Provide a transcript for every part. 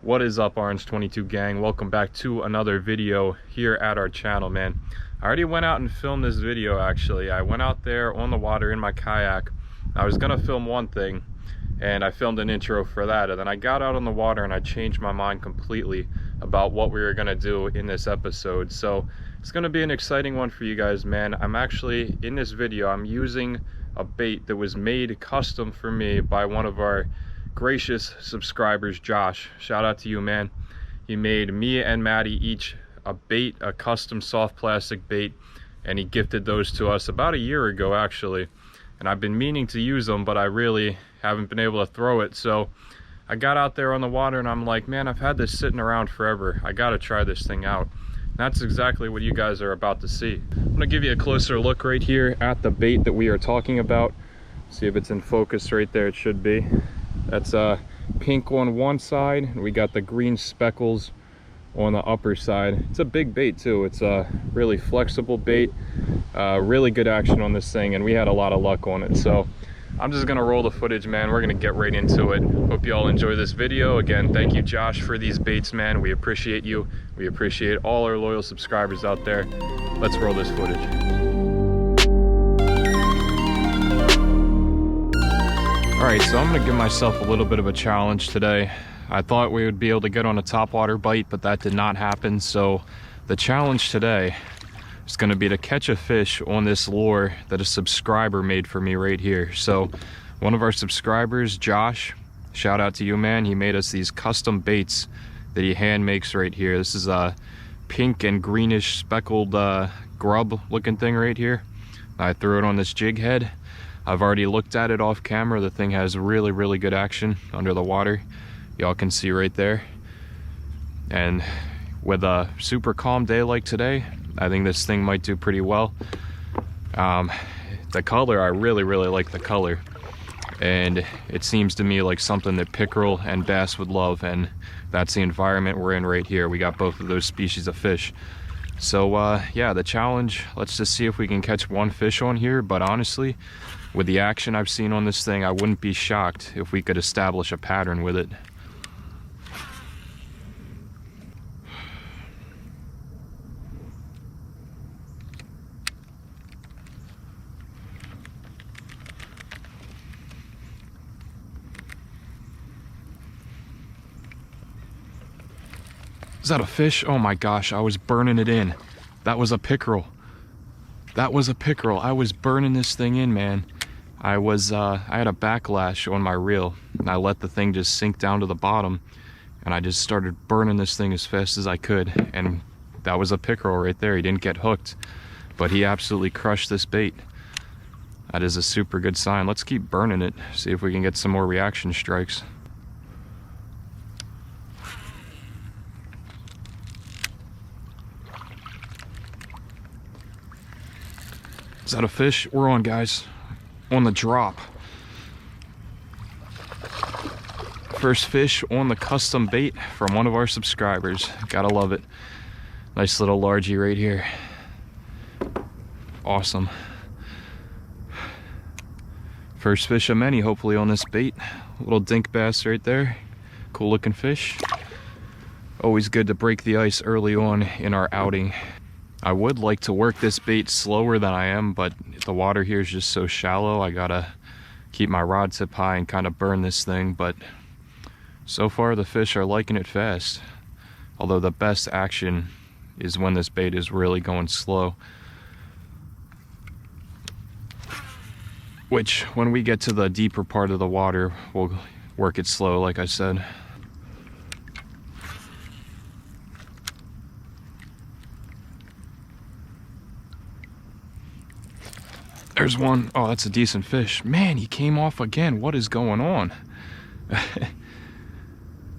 What is up, Orange 22 gang? Welcome back to another video here at our channel, man. I already went out and filmed this video. Actually, I went out there on the water in my kayak. I was gonna film one thing and I filmed an intro for that, and then I got out on the water and I changed my mind completely about what we were gonna do in this episode. So it's gonna be an exciting one for you guys, man. I'm actually, in this video, I'm using a bait that was made custom for me by one of our gracious subscribers, Josh. Shout out to you, man. He made me and Maddie each a bait, a custom soft plastic bait, and he gifted those to us about a year ago, actually. And I've been meaning to use them, but I really haven't been able to throw it. So I got out there on the water and I'm like, man, I've had this sitting around forever. I gotta try this thing out. And that's exactly what you guys are about to see. I'm gonna give you a closer look right here at the bait that we are talking about. See if it's in focus right there. It should be. That's pink on one side, and we got the green speckles on the upper side. It's a big bait too. It's a really flexible bait, really good action on this thing, and we had a lot of luck on it. So I'm just gonna roll the footage, man. We're gonna get right into it. Hope you all enjoy this video. Again, thank you, Josh, for these baits, man. We appreciate you. We appreciate all our loyal subscribers out there. Let's roll this footage. Alright, so I'm gonna give myself a little bit of a challenge today. I thought we would be able to get on a topwater bite, but that did not happen. So the challenge today is gonna be to catch a fish on this lure that a subscriber made for me right here. So one of our subscribers, Josh, shout out to you, man. He made us these custom baits that he hand makes right here. This is a pink and greenish speckled grub looking thing right here. I threw it on this jig head. I've already looked at it off camera. The thing has really good action under the water. Y'all can see right there. And with a super calm day like today, I think this thing might do pretty well. The color, I really like the color. And it seems to me like something that pickerel and bass would love, and that's the environment we're in right here. We got both of those species of fish. So yeah, the challenge, let's just see if we can catch one fish on here. But honestly, with the action I've seen on this thing, I wouldn't be shocked if we could establish a pattern with it. Is that a fish? Oh my gosh, I was burning it in. That was a pickerel. That was a pickerel. I was burning this thing in, man. I had a backlash on my reel, and I let the thing just sink down to the bottom, and I just started burning this thing as fast as I could. And that was a pickerel right there. He didn't get hooked, but he absolutely crushed this bait. That is a super good sign. Let's keep burning it, see if we can get some more reaction strikes. Is that a fish? We're on, guys. On the drop. First fish on the custom bait from one of our subscribers. Gotta love it. Nice little largie right here. Awesome. First fish of many, hopefully, on this bait. Little dink bass right there. Cool looking fish. Always good to break the ice early on in our outing. I would like to work this bait slower than I am, but the water here is just so shallow. I gotta keep my rod tip high and kind of burn this thing, but so far the fish are liking it fast. Although the best action is when this bait is really going slow. Which, when we get to the deeper part of the water, we'll work it slow, like I said. There's one. Oh, that's a decent fish. Man, he came off again. What is going on?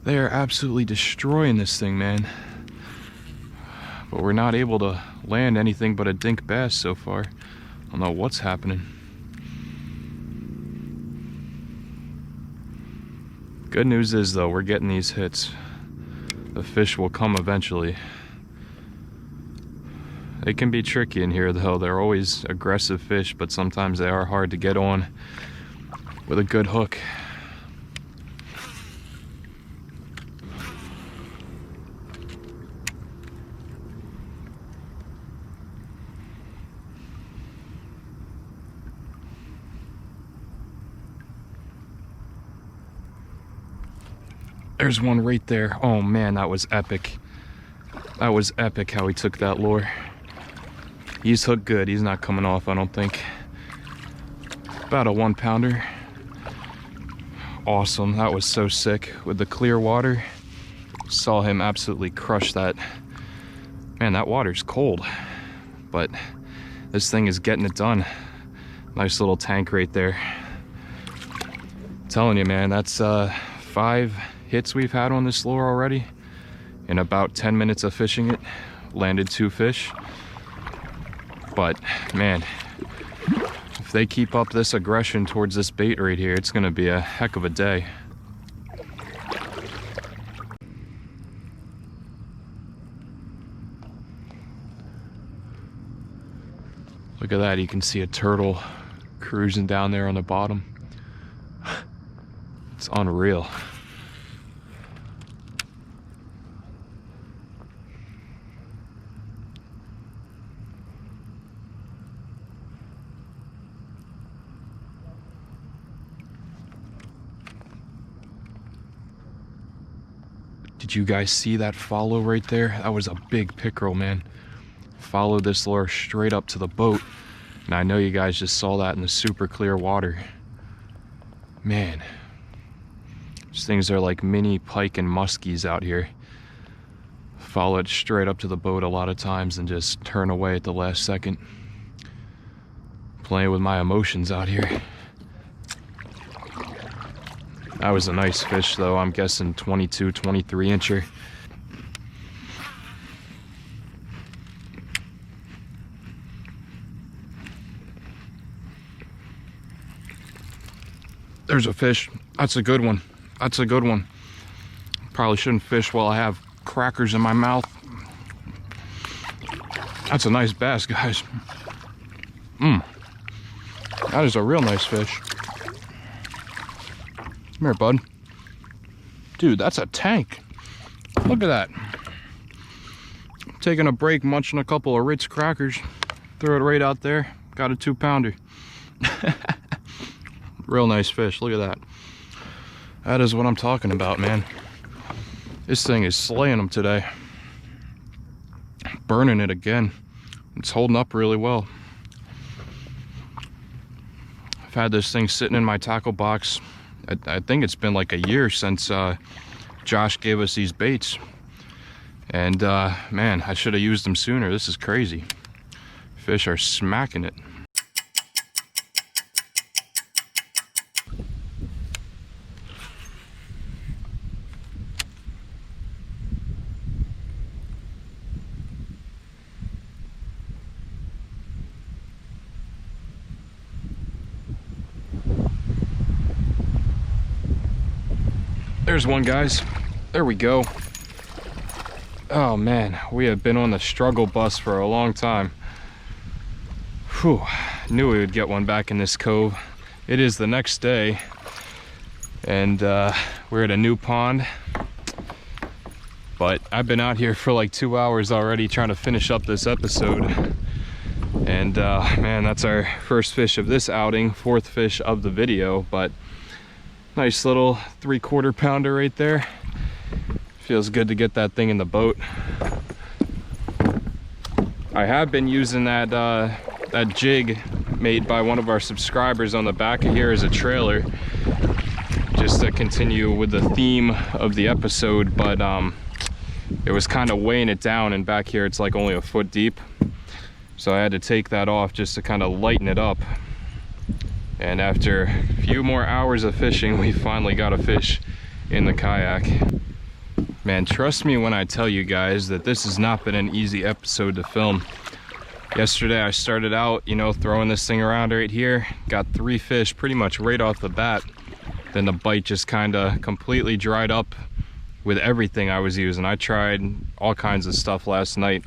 They are absolutely destroying this thing, man. But we're not able to land anything but a dink bass so far. I don't know what's happening. Good news is, though, we're getting these hits. The fish will come eventually. They can be tricky in here, though. They're always aggressive fish, but sometimes they are hard to get on with a good hook. There's one right there. Oh man, that was epic. That was epic how he took that lure. He's hooked good. He's not coming off, I don't think. About a 1 pounder. Awesome. That was so sick with the clear water. Saw him absolutely crush that. Man, that water's cold, but this thing is getting it done. Nice little tank right there. I'm telling you, man, that's 5 hits we've had on this lure already. In about 10 minutes of fishing it, landed 2 fish. But man, if they keep up this aggression towards this bait right here, it's gonna be a heck of a day. Look at that, you can see a turtle cruising down there on the bottom. It's unreal. Did you guys see that follow right there? That was a big pickerel, man. Followed this lure straight up to the boat. And I know you guys just saw that in the super clear water. Man. These things are like mini pike and muskies out here. Follow it straight up to the boat a lot of times and just turn away at the last second. Playing with my emotions out here. That was a nice fish though. I'm guessing 22, 23 incher. There's a fish. That's a good one. That's a good one. Probably shouldn't fish while I have crackers in my mouth. That's a nice bass, guys. That is a real nice fish. Come here, bud. Dude, that's a tank. Look at that. Taking a break, munching a couple of Ritz crackers. Throw it right out there. Got a 2 pounder. Real nice fish. Look at that. That is what I'm talking about, man. This thing is slaying them today. Burning it again. It's holding up really well. I've had this thing sitting in my tackle box. I think it's been like a year since Josh gave us these baits. And man, I should have used them sooner. This is crazy. Fish are smacking it. There's one, guys. There we go. Oh man, we have been on the struggle bus for a long time. Whew, knew we would get one back in this cove. It is the next day, and we're at a new pond. But I've been out here for like 2 hours already trying to finish up this episode. And man, that's our first fish of this outing, 4th fish of the video, but nice little 3/4 pounder right there. Feels good to get that thing in the boat. I have been using that that jig made by one of our subscribers on the back of here as a trailer, just to continue with the theme of the episode, but it was kind of weighing it down, and back here it's like only a foot deep, so I had to take that off just to kind of lighten it up. And after a few more hours of fishing, we finally got a fish in the kayak. Man, trust me when I tell you guys that this has not been an easy episode to film. Yesterday I started out, you know, throwing this thing around right here. Got 3 fish pretty much right off the bat. Then the bite just kind of completely dried up with everything I was using. I tried all kinds of stuff last night.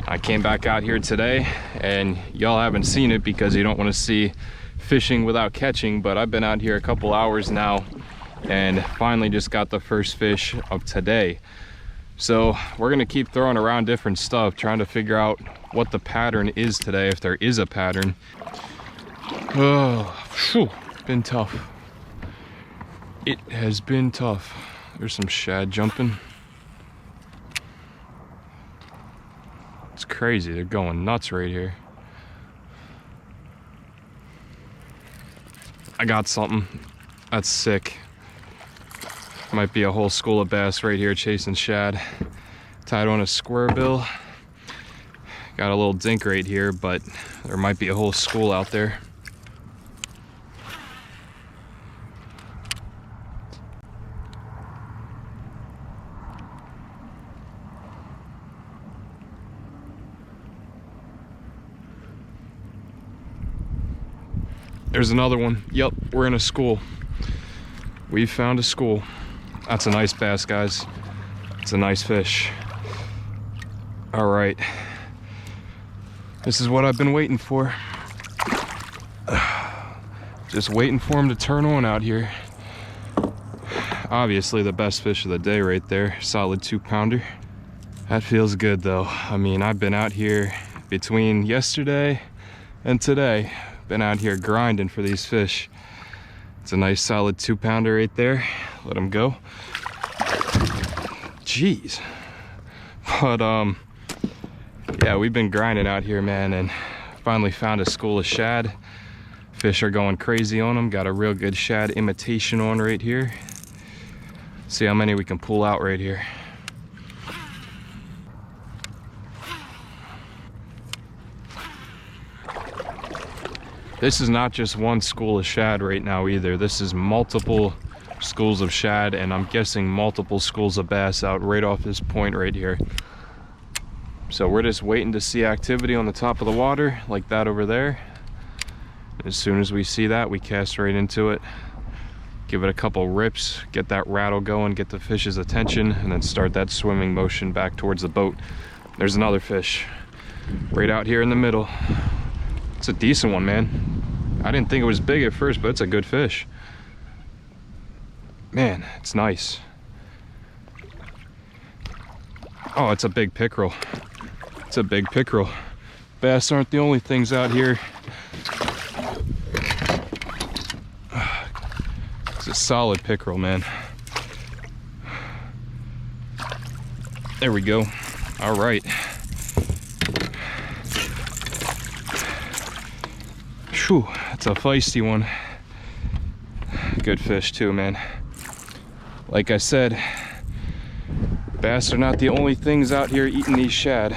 I came back out here today, and y'all haven't seen it because you don't want to see fishing without catching, but I've been out here a couple hours now and finally just got the first fish of today. So we're gonna keep throwing around different stuff, trying to figure out what the pattern is today, if there is a pattern. Oh, phew, been tough. It has been tough. There's some shad jumping. It's crazy, they're going nuts right here. I got something. That's sick. Might be a whole school of bass right here chasing shad. Tied on a square bill. Got a little dink right here, but there might be a whole school out there. There's another one. Yep, we're in a school. We found a school. That's a nice bass, guys. It's a nice fish. All right. This is what I've been waiting for. Just waiting for him to turn on out here. Obviously the best fish of the day right there. Solid 2-pounder. That feels good though. I mean, I've been out here between yesterday and today. Been out here grinding for these fish. It's a nice solid 2-pounder right there. Let him go. Jeez. But yeah, we've been grinding out here, man, and finally found a school of shad. Fish are going crazy on them. Got a real good shad imitation on right here. See how many we can pull out right here. This is not just one school of shad right now either. This is multiple schools of shad, and I'm guessing multiple schools of bass out right off this point right here. So we're just waiting to see activity on the top of the water like that over there. As soon as we see that, we cast right into it, give it a couple rips, get that rattle going, get the fish's attention, and then start that swimming motion back towards the boat. There's another fish right out here in the middle. It's a decent one, man. I didn't think it was big at first, but it's a good fish. Man, it's nice. Oh, it's a big pickerel. It's a big pickerel. Bass aren't the only things out here. It's a solid pickerel, man. There we go. All right. Whew, that's a feisty one. Good fish too, man. Like I said, bass are not the only things out here eating these shad.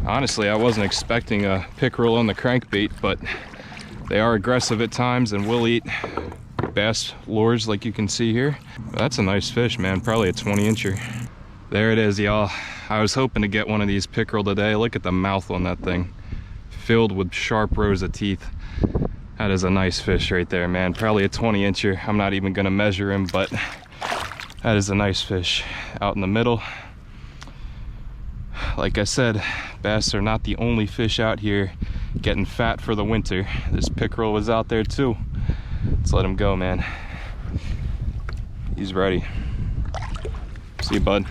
Honestly, I wasn't expecting a pickerel on the crankbait, but they are aggressive at times and will eat bass lures like you can see here. That's a nice fish, man. Probably a 20-incher. There it is, y'all. I was hoping to get one of these pickerel today. Look at the mouth on that thing. Filled with sharp rows of teeth. That is a nice fish right there, man. Probably a 20-incher. I'm not even gonna measure him, but that is a nice fish out in the middle. Like I said, bass are not the only fish out here getting fat for the winter. This pickerel was out there too. Let's let him go, man. He's ready. See you, bud.